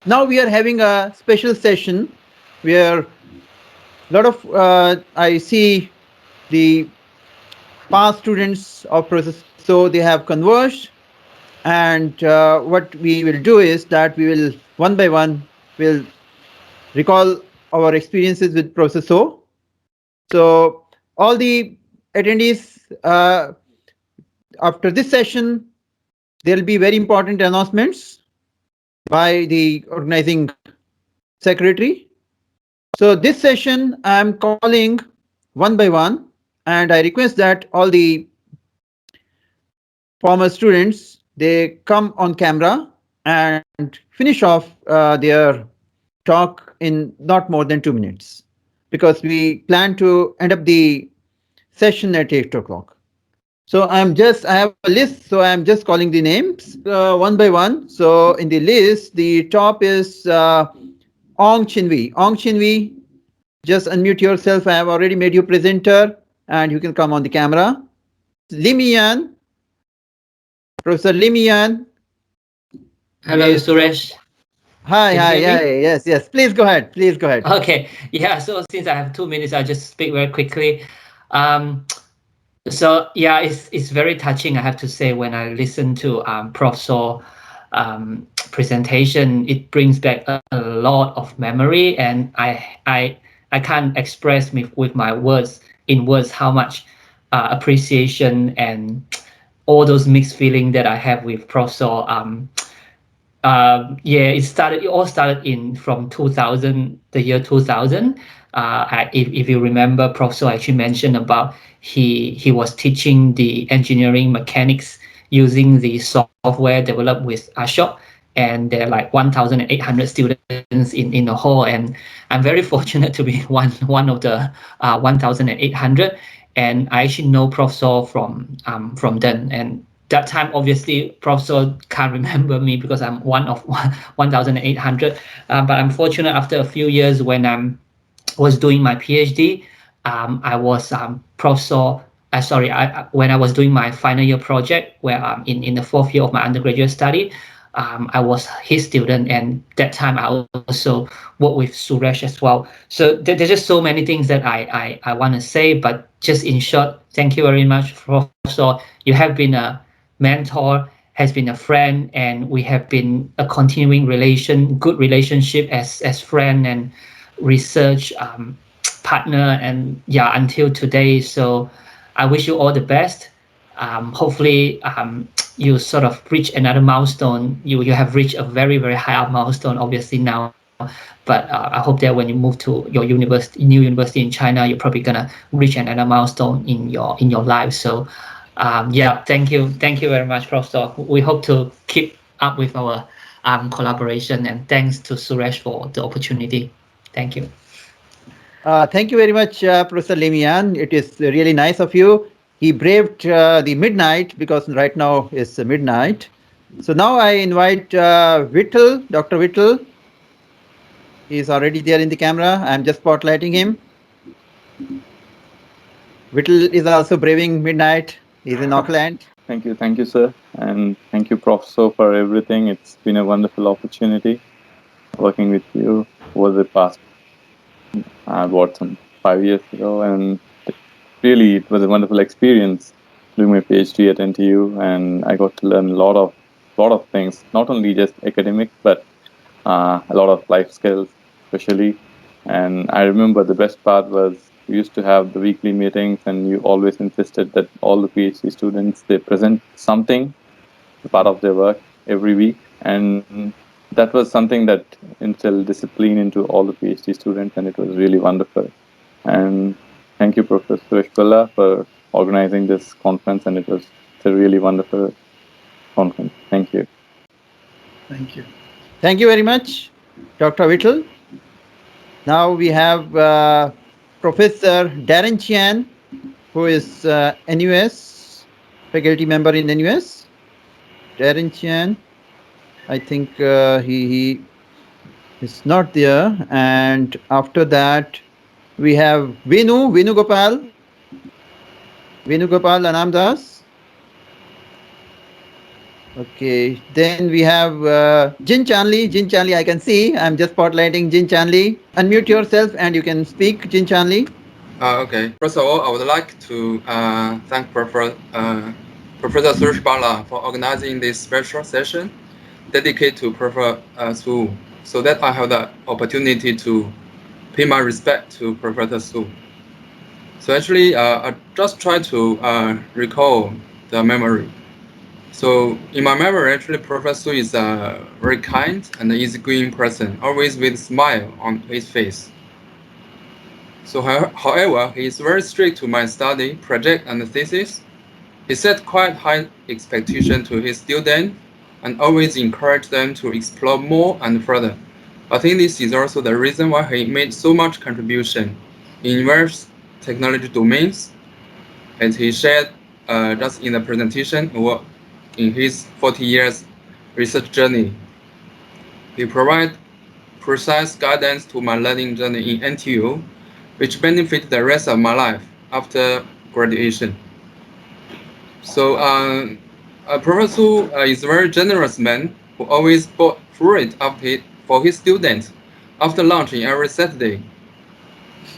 Now we are having a special session where a lot of I see the past students of process, so they have converged, and what we will do is that we will one by one will recall our experiences with process O. So all the attendees after this session, there will be very important announcements by the organizing secretary. So this session I am calling one by one, and I request that all the former students they come on camera and finish off their talk in not more than 2 minutes, because we plan to end up the session at 8 o'clock. So I have a list, so I'm just calling the names one by one. So in the list, the top is Ong Chinvi. Ong Chinvi, just unmute yourself. I have already made you presenter, and you can come on the camera. Limian, Professor Limian. Hello, Suresh. Hi, Can you hi, hear yeah, me? yes. Please go ahead. Please go ahead. Okay. Yeah. So since I have 2 minutes, I'll just speak very quickly. Um, so yeah, it's very touching. I have to say, when I listen to Prof. So presentation, it brings back a lot of memory, and I can't express with my words in words how much appreciation and all those mixed feeling that I have with Prof. So yeah, it all started in from 2000, the year 2000. If you remember, Professor actually mentioned about he was teaching the engineering mechanics using the software developed with Ashok, and there are like 1,800 students in the hall, and I'm very fortunate to be one of the 1,800, and I actually know Professor from then. And that time, obviously, Professor can't remember me because I'm one of 1,800. But I'm fortunate, after a few years when I was doing my PhD, I was Professor. Sorry, when I was doing my final year project, where in the fourth year of my undergraduate study, I was his student, and that time I also worked with Suresh as well. So there's just so many things that I want to say, but just in short, thank you very much, Professor. You have been a mentor, has been a friend, and we have been a continuing good relationship as friend and research partner, and yeah, until today. So I wish you all the best. Hopefully, you sort of reach another milestone. You have reached a very high up milestone, obviously now. But I hope that when you move to your new university in China, you're probably gonna reach another milestone in your life. So yeah, thank you very much, Professor. We hope to keep up with our collaboration, and thanks to Suresh for the opportunity. Thank you. Thank you very much, Professor Lemian. It is really nice of you. He braved the midnight, because right now is midnight. So now I invite Vittal, Dr. Vittal. He is already there in the camera. I'm just spotlighting him. Vittal is also braving midnight. He's in Auckland. Thank you, sir, and thank you, Prof. So, for everything. It's been a wonderful opportunity working with you over the past about some 5 years ago, and really it was a wonderful experience doing my PhD at NTU, and I got to learn a lot of things, not only just academic, but a lot of life skills, especially. And I remember the best part was we used to have the weekly meetings, and you always insisted that all the PhD students they present something, part of their work every week, and that was something that instilled discipline into all the PhD students, and it was really wonderful. And thank you, Professor Suresh, for organizing this conference, and it was a really wonderful conference. Thank you. Thank you. Thank you very much, Dr. Vittal. Now we have Professor Darren Chian, who is NUS, faculty member in NUS. Darren Chian, I think he is not there. And after that, we have Venu Gopal Anamdas. Okay, then we have Jin Chanli. Jin Chanli, I can see. I'm just spotlighting Jin Chanli. Unmute yourself and you can speak, Jin Chanli. Okay. First of all, I would like to thank Professor Suresh Bala for organizing this special session dedicated to Professor Su, so that I have the opportunity to pay my respect to Professor Su. So actually, I just try to recall the memory. So in my memory, actually, Professor Su is a very kind and easygoing person, always with a smile on his face. So however, he is very strict to my study, project, and thesis. He set quite high expectations to his students and always encouraged them to explore more and further. I think this is also the reason why he made so much contribution in various technology domains, as he shared just in the presentation or in his 40 years research journey. He provided precise guidance to my learning journey in NTU, which benefited the rest of my life after graduation. So Professor is a very generous man who always bought fruit for his students after lunch in every Saturday.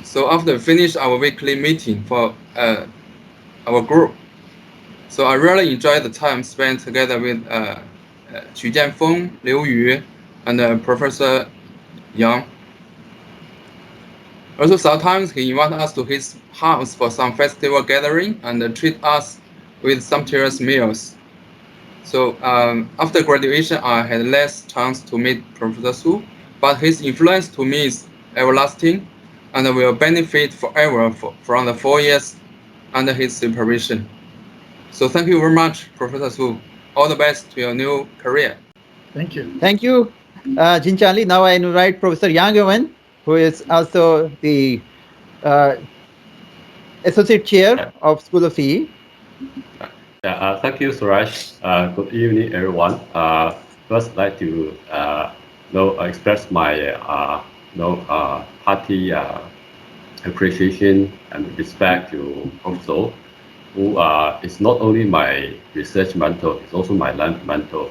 So after we finish our weekly meeting for our group, so I really enjoyed the time spent together with Xu Jianfeng, Liu Yu, and Professor Yang. Also, sometimes he invites us to his house for some festival gathering and treat us with sumptuous meals. So after graduation, I had less chance to meet Professor Su, but his influence to me is everlasting and will benefit forever from the 4 years under his supervision. So thank you very much, Professor Su. All the best to your new career. Thank you. Thank you, Jin Chanli. Now I invite Professor Yang Yuan, who is also the Associate Chair of School of CE. Yeah, thank you, Suraj. Good evening, everyone. First, I'd like to express my hearty appreciation and respect to Professor, who is not only my research mentor, he's also my life mentor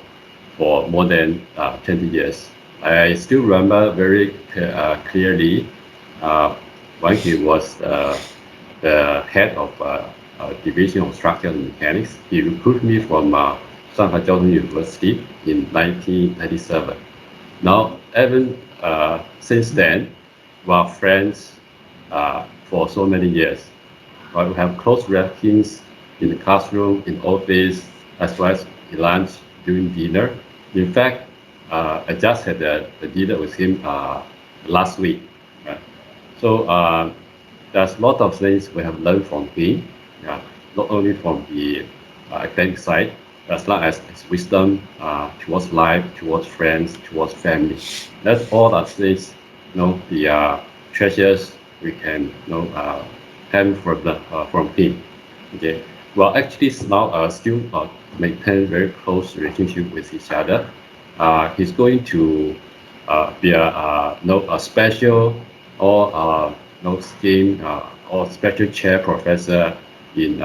for more than 20 years. I still remember very clearly when he was the head of Division of Structural Mechanics. He recruited me from Shanghai Jiao Tong University in 1997. Now, even since then, we are friends for so many years. We have close relations in the classroom, in office, as well as in lunch, during dinner. In fact, I just had a dinner with him last week. So there's a lot of things we have learned from him, not only from the academic side, as well as his wisdom towards life, towards friends, towards family. That's all the things, the treasures we can, have from him. Okay. Well, actually, now still maintain very close relationship with each other. He's going to be a special or scheme or special chair professor in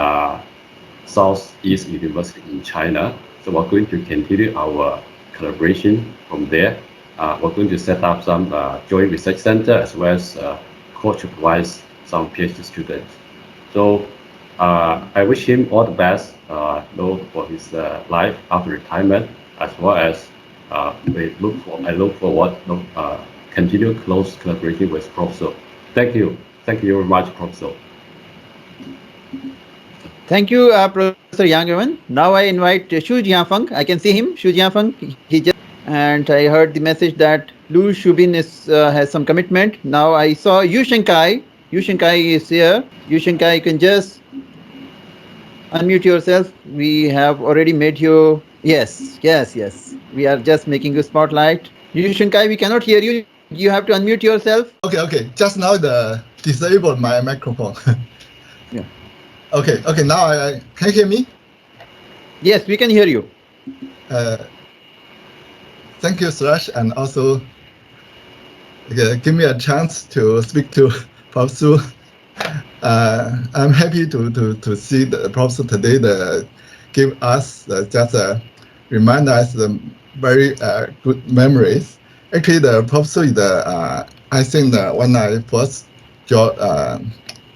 Southeast University in China. So we're going to continue our collaboration from there. We're going to set up some joint research center as well as co-supervise some PhD students. So I wish him all the best for his life after retirement, as well as I look forward to continue close collaboration with Professor. Thank you very much, Professor. Thank you, Professor Yang Yuan. Now I invite Xu Jianfeng. I can see him, Xu Jianfeng. And I heard the message that Lu Shubin has some commitment. Now I saw Yu Shenkai. Yu Shenkai is here. Yu Shenkai, you can just unmute yourself. We have already made you. Yes. We are just making you spotlight. Yu Shenkai, we cannot hear you. You have to unmute yourself. Okay. Just now the disabled my microphone. Yeah. Okay. Now can you hear me? Yes, we can hear you. Thank you, Suraj, and also give me a chance to speak to Professor. I'm happy to see the Professor today give us just a remind us the very good memories. Actually, the professor is I think when I first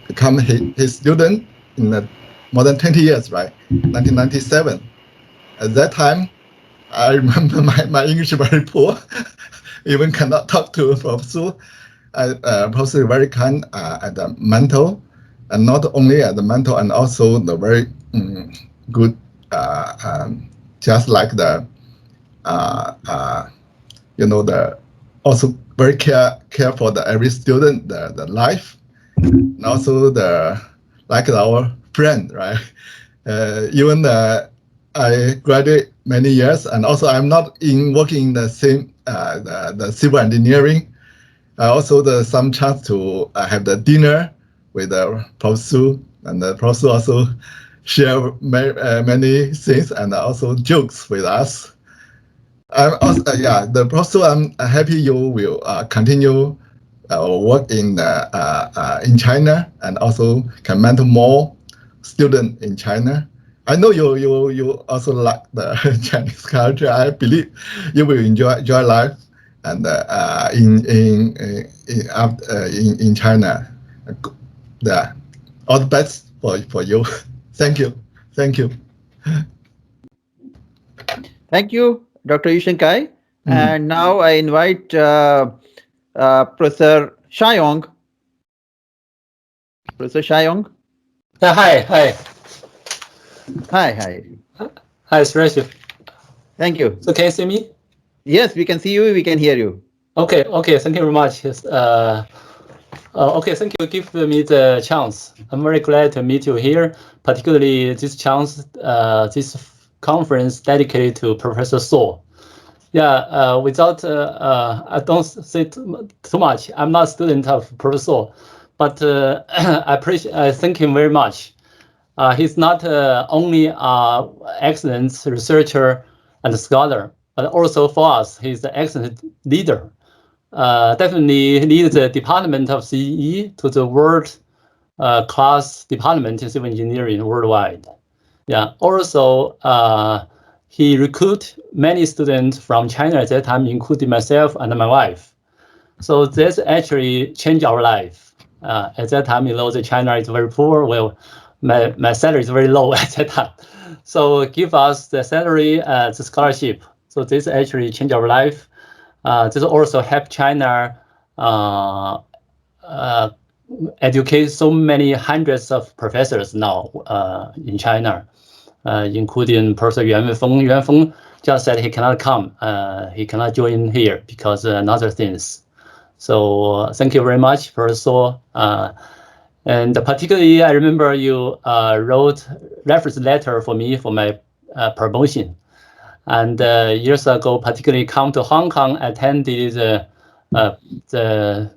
become his student in more than 20 years, right? 1997. At that time, I remember my English very poor, even cannot talk to Professor. Professor is very kind at the mental, and not only at the mental, and also the very good, just like the, the also very care for the every student, the life, and also the like our friend, right? Even I graduate many years, and also I'm not working in the same the civil engineering. Also, some chance to have the dinner with the professor, and the professor also share many things and also jokes with us. Also, the professor, I'm happy you will continue work in China, and also can mentor more students in China. I know you also like the Chinese culture. I believe you will enjoy life and in China. Yeah, all the best for you. Thank you. Thank you, Dr. Yushen Kai. And now I invite Professor Shayong. Professor Shayong. Hi. Hi, Suresh. Thank you. So can you see me? Yes, we can see you. We can hear you. Okay. Thank you very much. Okay, thank you for giving me the chance. I'm very glad to meet you here, particularly this chance, this conference dedicated to Professor So. Yeah, without, I don't say too much. I'm not a student of Professor So, but I thank him very much. He's not only an excellent researcher and scholar, but also for us, he's an excellent leader. Definitely lead the Department of CE to the world class department in civil engineering worldwide. Yeah. Also, he recruited many students from China at that time, including myself and my wife. So this actually changed our life. At that time, the China is very poor. Well, my salary is very low at that time. So give us the salary, the scholarship. So this actually changed our life. This also helped China educate so many hundreds of professors now in China, including Professor Yuan Wenfeng. Yuan Feng just said he cannot come. He cannot join here because other things. So thank you very much, Professor. And particularly, I remember you wrote reference letter for me for my promotion. And years ago, particularly come to Hong Kong, attended the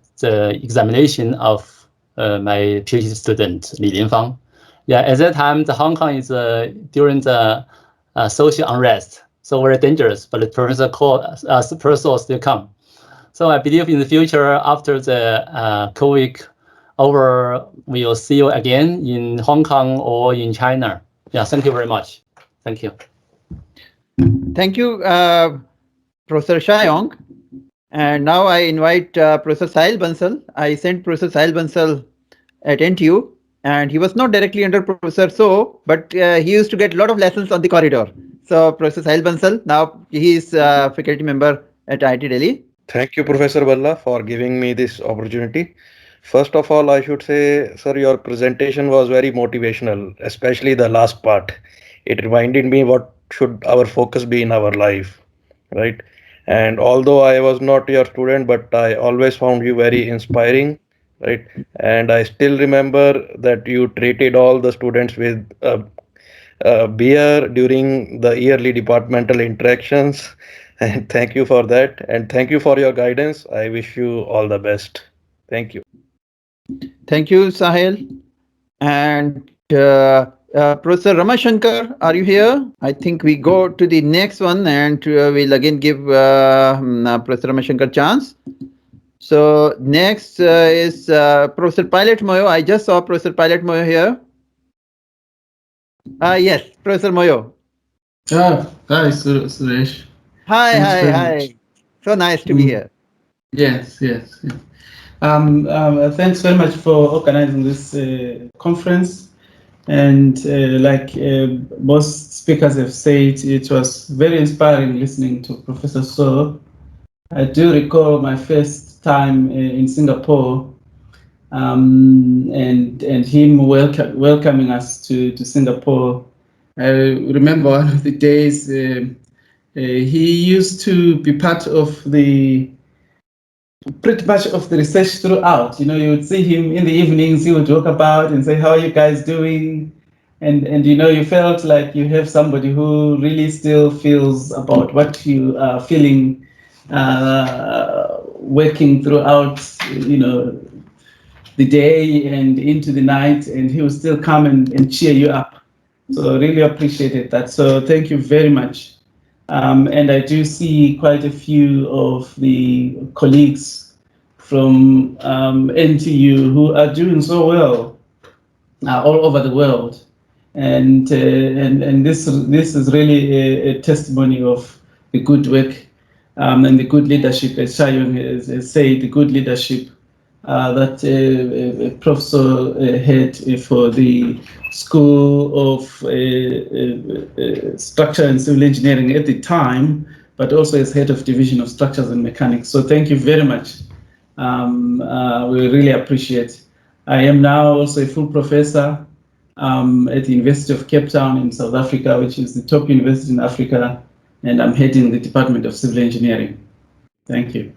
examination of my PhD student Li Linfang. Yeah, at that time, the Hong Kong is during the social unrest, so very dangerous. But the professor called professor still come. So I believe in the future, after the COVID over, we will see you again in Hong Kong or in China. Yeah, thank you very much. Thank you. Thank you, Professor Shayong. And now I invite Professor Sahil Bansal. I sent Professor Sahil Bansal at NTU, and he was not directly under Professor So, but he used to get a lot of lessons on the corridor. So Professor Sahil Bansal, now he is a faculty member at IIT Delhi. Thank you, Professor Balla, for giving me this opportunity. First of all, I should say, sir, your presentation was very motivational, especially the last part. It reminded me what should our focus be in our life, right? And although I was not your student, but I always found you very inspiring, right? And I still remember that you treated all the students with beer during the yearly departmental interactions. And thank you for that. And thank you for your guidance. I wish you all the best. Thank you. Thank you, Sahil. And Professor Ramashankar, are you here? I think we go to the next one, and we'll again give Professor Ramashankar chance. So next is Professor Pilot Moyo. I just saw Professor Pilot Moyo here. Yes, Professor Moyo. Hi, Suresh. Hi, Thanks hi, very much. hi. So nice to be here. Yes. Thanks very much for organizing this conference. And like both speakers have said, it was very inspiring listening to Professor So. I do recall my first time in Singapore, and him welcoming us to Singapore. I remember one of the days he used to be part of pretty much of the research throughout. You would see him in the evenings, he would walk about and say, "How are you guys doing?" And you felt like you have somebody who really still feels about what you are feeling, working throughout, the day and into the night, and he will still come and cheer you up. So I really appreciated that. So thank you very much. And I do see quite a few of the colleagues from NTU who are doing so well all over the world. And this is really a testimony of the good work and the good leadership, as Shayun has said, the good leadership that Professor had for the School of Structure and Civil Engineering at the time, but also as head of Division of Structures and Mechanics. So thank you very much. We really appreciate. I am now also a full professor at the University of Cape Town in South Africa, which is the top university in Africa, and I'm heading the Department of Civil Engineering. Thank you.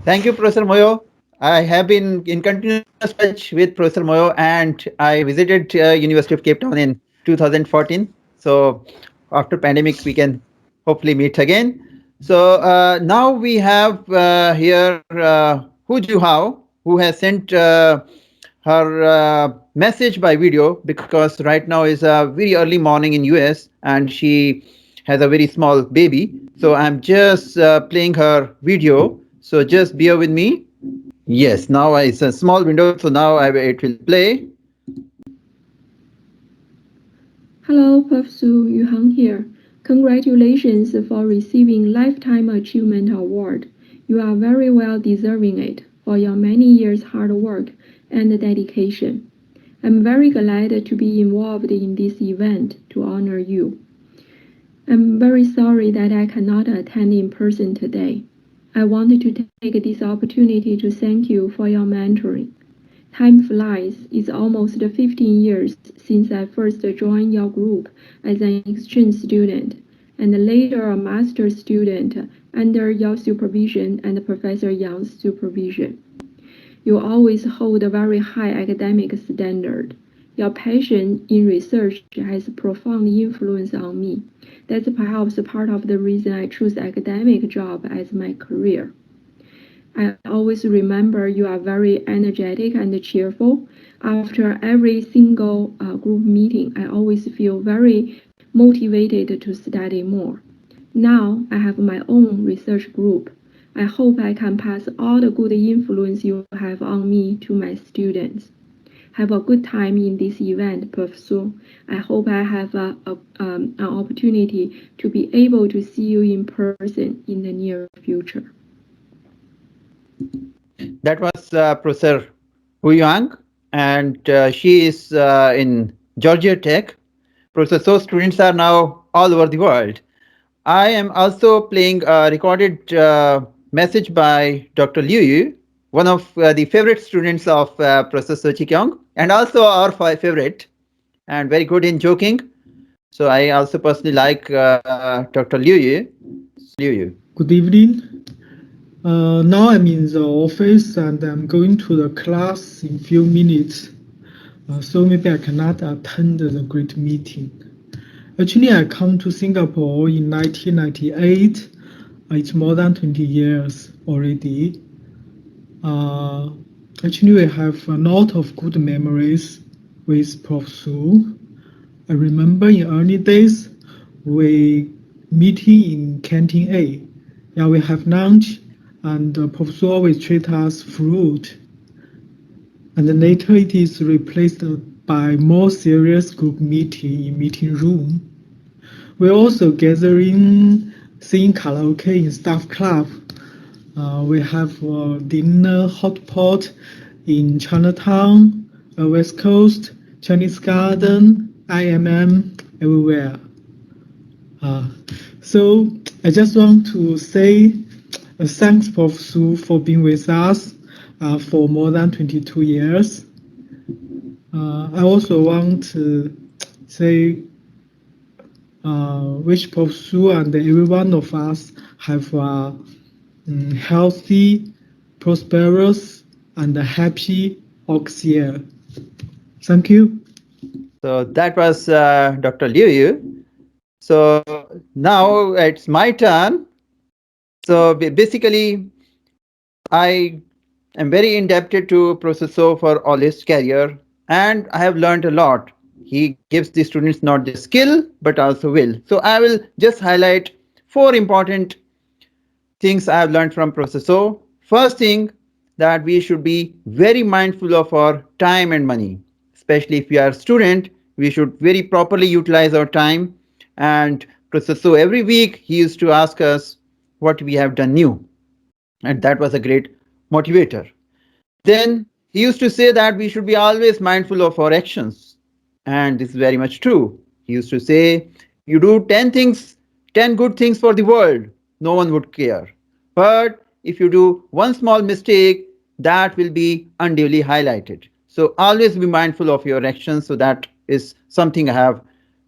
Thank you, Professor Moyo. I have been in continuous touch with Professor Moyo, and I visited University of Cape Town in 2014. So after pandemic, we can hopefully meet again. So now we have here Hu Ju Hao, who has sent her message by video, because right now is a very early morning in US and she has a very small baby. So I'm just playing her video. So just bear with me. Yes, now it's a small window. So now it will play. Hello, Prof. Su, Yuhang here. Congratulations for receiving Lifetime Achievement Award. You are very well deserving it for your many years hard work and dedication. I'm very glad to be involved in this event to honor you. I'm very sorry that I cannot attend in person today. I wanted to take this opportunity to thank you for your mentoring. Time flies. It's almost 15 years since I first joined your group as an exchange student, and later a master's student under your supervision and Professor Yang's supervision. You always hold a very high academic standard. Your passion in research has a profound influence on me. That's perhaps part of the reason I choose academic job as my career. I always remember you are very energetic and cheerful. After every single group meeting, I always feel very motivated to study more. Now I have my own research group. I hope I can pass all the good influence you have on me to my students. Have a good time in this event, Professor. I hope I have an opportunity to be able to see you in person in the near future. That was Professor Hu Yang, and she is in Georgia Tech. Professor So students are now all over the world. I am also playing a recorded message by Dr. Liu Yu, one of the favorite students of Professor So Chi Kyung, and also our favorite, and very good in joking. So I also personally like Dr. Liu Yu. Liu Yu. Good evening. Now I'm in the office and I'm going to the class in few minutes. So maybe I cannot attend the great meeting. Actually, I come to Singapore in 1998. It's more than 20 years already. Actually, we have a lot of good memories with Prof. Su. I remember in early days, we meeting in Canteen A. Yeah, we have lunch, and Prof. Su always treat us fruit. And then later it is replaced by more serious group meeting in meeting room. We also gathering, sing karaoke in staff club. We have dinner hot pot in Chinatown, West Coast, Chinese Garden, IMM, everywhere. So I just want to say thanks, Prof. Su, for being with us for more than 22 years. I also want to say wish Prof. Su and every one of us have a healthy, prosperous, and happy Ox year. Thank you. So that was Dr. Liu. So now it's my turn. So basically, I am very indebted to Professor So for all his career, and I have learned a lot. He gives the students not just skill, but also will. So I will just highlight 4 important things I have learned from Professor So. First thing, that we should be very mindful of our time and money. Especially if we are a student, we should very properly utilize our time. And Professor So, every week he used to ask us what we have done new. And that was a great motivator. Then he used to say that we should be always mindful of our actions. And this is very much true. He used to say, you do 10 things, 10 good things for the world, no one would care. But if you do one small mistake, that will be unduly highlighted. So always be mindful of your actions. So that is something I have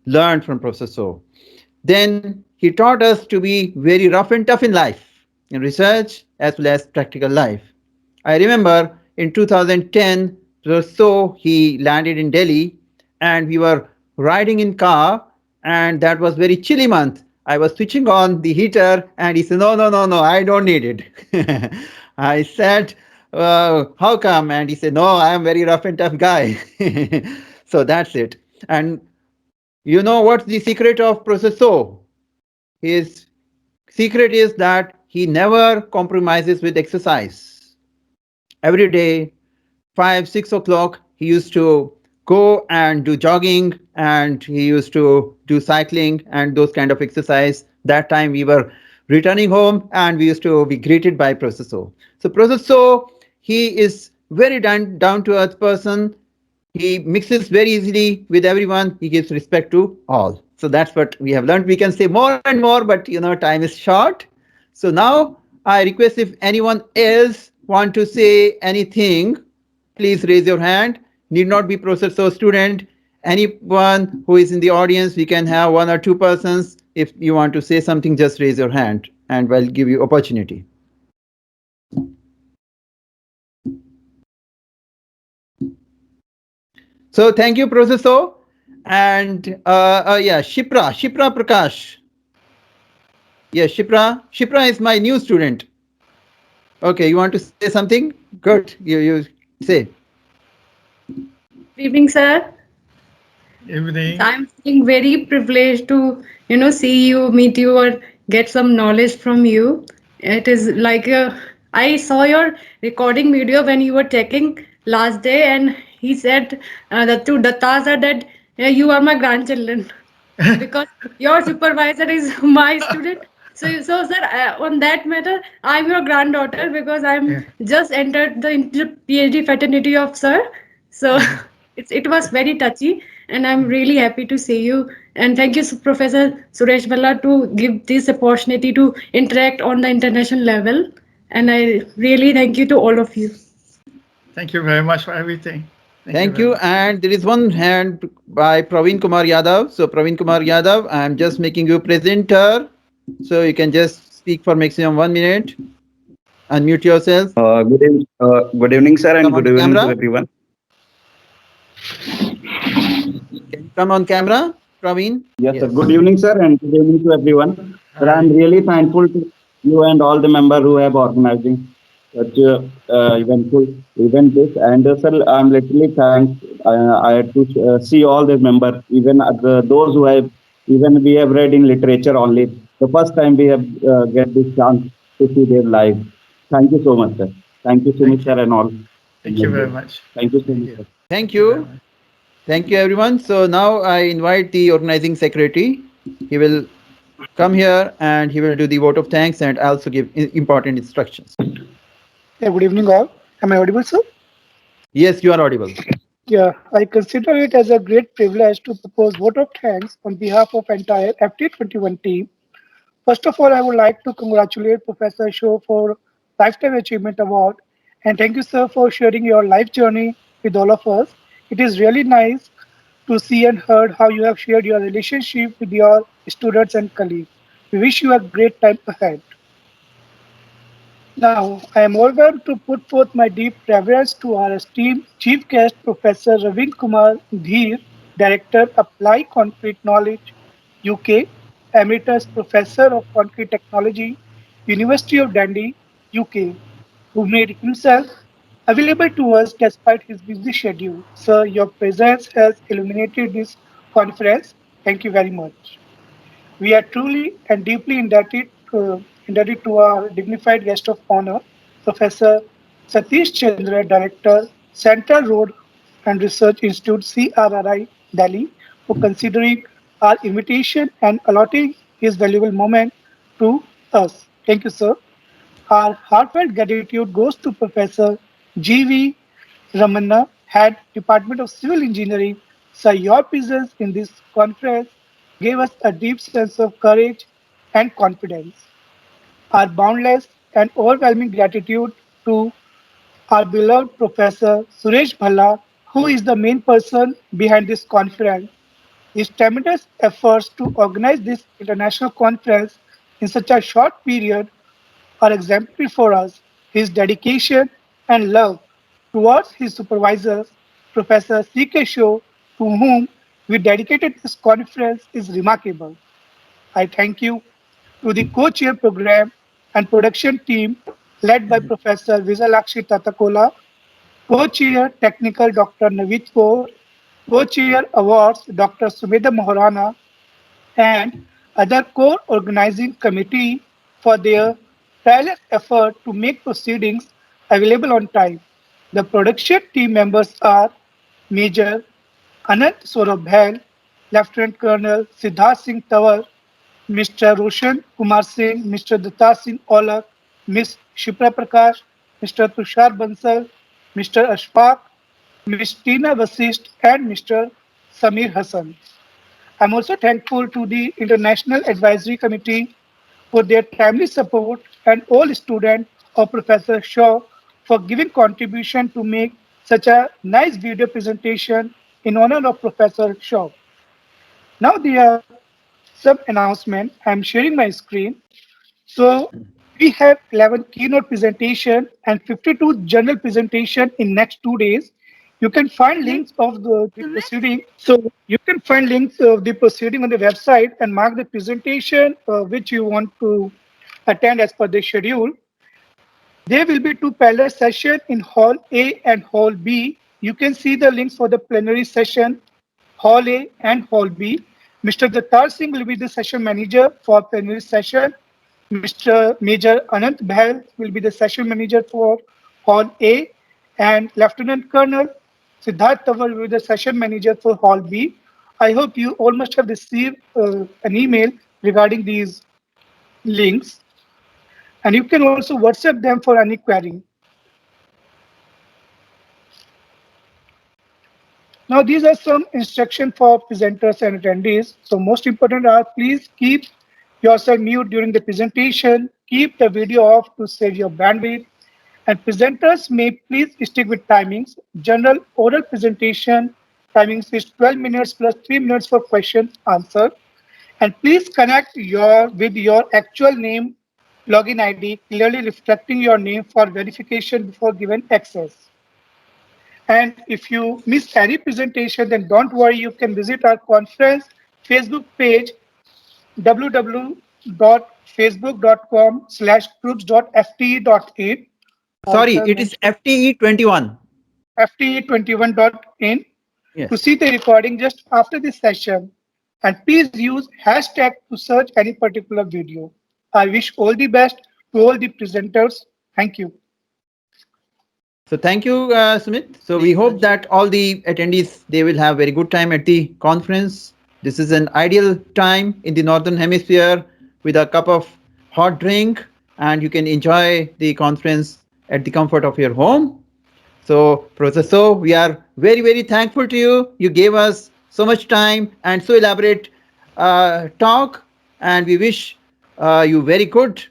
learned from Professor So. Then he taught us to be very rough and tough in life, in research as well as practical life. I remember in 2010 or so, he landed in Delhi and we were riding in car, and that was very chilly month. I was switching on the heater and he said, no, I don't need it. I said, how come? And he said, no, I am very rough and tough guy. So that's it. And you know what's the secret of Professor So? His secret is that he never compromises with exercise. Every day, 5, 6 o'clock, he used to go and do jogging, and he used to do cycling and those kind of exercise. That time we were returning home and we used to be greeted by Professor So. So Professor So, he is very down to earth person. He mixes very easily with everyone. He gives respect to all. So that's what we have learned. We can say more and more, but time is short. So now I request if anyone else want to say anything, please raise your hand. Need not be Professor So student. Anyone who is in the audience, we can have 1 or 2 persons. If you want to say something, just raise your hand and we'll give you opportunity. So thank you, Professor So. And yeah, Shipra Prakash. Yes, Shipra is my new student. Okay, you want to say something? Good, you say. Good evening, sir. Evening. I'm feeling very privileged to, see you, meet you, or get some knowledge from you. It is like I saw your recording video when you were checking last day, and he said that to Datta sir that you are my grandchildren because your supervisor is my student. So sir, on that matter, I'm your granddaughter because I'm just entered the PhD fraternity of sir. So it was very touchy, and I'm really happy to see you. And thank you, Professor Suresh Balla, to give this opportunity to interact on the international level. And I really thank you to all of you. Thank you very much for everything. Thank you. And there is one hand by Praveen Kumar Yadav. So Praveen Kumar Yadav, I'm just making you presenter. So you can just speak for maximum 1 minute. Unmute yourself. Good evening, sir, and Come on good evening camera. to everyone. Can you come on camera, Praveen? Yes, sir. Good evening, sir, and good evening to everyone. Sir, I'm really thankful to you and all the members who have organizing such event this. And sir, I'm literally thanked. I had to see all the members, even those who have, even we have read in literature only. The first time we have get this chance to see their lives. Thank you so much, sir. Thank you so much, sir, and all. Thank you very much. Thank you so much, sir. Thank you. Thank you, everyone. So now I invite the organizing secretary He will come here and he will do the vote of thanks and also give important instructions. Yeah, good evening all. Am I audible, sir? Yes, you are audible. Yeah, I consider it as a great privilege to propose vote of thanks on behalf of entire FT21 team. First of all, I would like to congratulate Professor Shaw for Lifetime Achievement Award, and thank you, sir, for sharing your life journey with all of us. It is really nice to see and heard how you have shared your relationship with your students and colleagues. We wish you a great time ahead. Now, I am overwhelmed to put forth my deep reverence to our esteemed Chief Guest, Professor Ravin Kumar Dheer, Director, Applied Concrete Knowledge, UK, Emeritus Professor of Concrete Technology, University of Dundee, UK, who made himself available to us despite his busy schedule. Sir, your presence has illuminated this conference. Thank you very much. We are truly and deeply indebted to our dignified guest of honor, Professor Satish Chandra, Director, Central Road and Research Institute, CRRI, Delhi, for considering our invitation and allotting his valuable moment to us. Thank you, sir. Our heartfelt gratitude goes to Professor G.V. Ramanna, Head, Department of Civil Engineering. Sir, your presence in this conference gave us a deep sense of courage and confidence. Our boundless and overwhelming gratitude to our beloved Professor Suresh Bhalla, who is the main person behind this conference. His tremendous efforts to organize this international conference in such a short period are exemplary for us. His dedication and love towards his supervisors, Professor C.K. Shaw, to whom we dedicated this conference, is remarkable. I thank you to the co-chair program and production team led by Professor Vijalakshi Tatakola, co-chair technical Dr. Naveed Kaur, co-chair awards Dr. Sumedha Moharana, and other core organizing committee for their tireless effort to make proceedings available on time. The production team members are Major Anant Saurabh Bhail, Lieutenant Colonel Siddharth Singh Tawar, Mr. Roshan Kumar Singh, Mr. Datta Singh Olak, Ms. Shipra Prakash, Mr. Tushar Bansal, Mr. Ashfaq, Ms. Tina Vasist, and Mr. Samir Hassan. I'm also thankful to the International Advisory Committee for their timely support and all students of Professor Shaw for giving contribution to make such a nice video presentation in honor of Professor Shaw. Now there are some announcement. I'm sharing my screen. So we have 11 keynote presentation and 52 general presentation in next 2 days. You can find links of the proceeding. So you can find links of the proceeding on the website and mark the presentation which you want to attend as per the schedule. There will be two parallel sessions in Hall A and Hall B. You can see the links for the plenary session, Hall A and Hall B. Mr. Dattar Singh will be the session manager for plenary session. Mr. Major Anant Bhail will be the session manager for Hall A, and Lieutenant Colonel Siddharth Tawar will be the session manager for Hall B. I hope you all must have received an email regarding these links, and you can also WhatsApp them for any query. Now, these are some instructions for presenters and attendees. So most important are, please keep yourself mute during the presentation, keep the video off to save your bandwidth, and presenters may please stick with timings. General oral presentation timings is 12 minutes plus 3 minutes for question answer. And please connect with your actual name, login ID, clearly reflecting your name for verification before given access. And if you miss any presentation, then don't worry, you can visit our conference Facebook page, www.facebook.com/groups.fte.in. Sorry, it is FTE21. FTE21.in. Yes. To see the recording just after this session. And please use hashtag to search any particular video. I wish all the best to all the presenters. Thank you. So thank you, Sumit. So we hope that all the attendees, they will have very good time at the conference. This is an ideal time in the Northern Hemisphere with a cup of hot drink, and you can enjoy the conference at the comfort of your home. So, Professor So, we are very, very thankful to you. You gave us so much time and so elaborate talk, and we wish you very good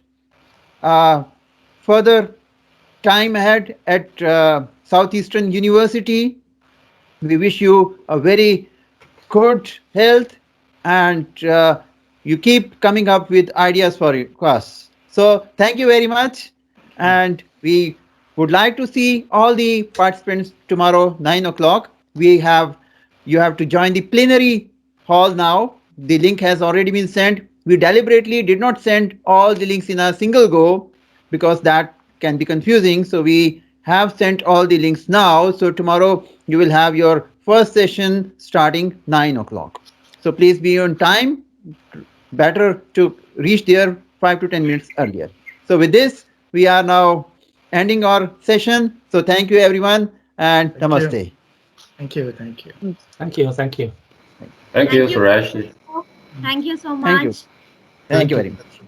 further time ahead at Southeastern University. We wish you a very good health, and you keep coming up with ideas for us. So thank you very much, and we would like to see all the participants tomorrow 9 o'clock. You have to join the plenary hall now. The link has already been sent. We deliberately did not send all the links in a single go because that can be confusing. So we have sent all the links now. So tomorrow you will have your first session starting 9 o'clock. So please be on time. Better to reach there 5 to 10 minutes earlier. So with this, we are now ending our session. So thank you everyone, and namaste. Thank you. Thank you. Thank you. Thank you. Thank you, Suresh. Thank you so much. Thank you. Thank you very much.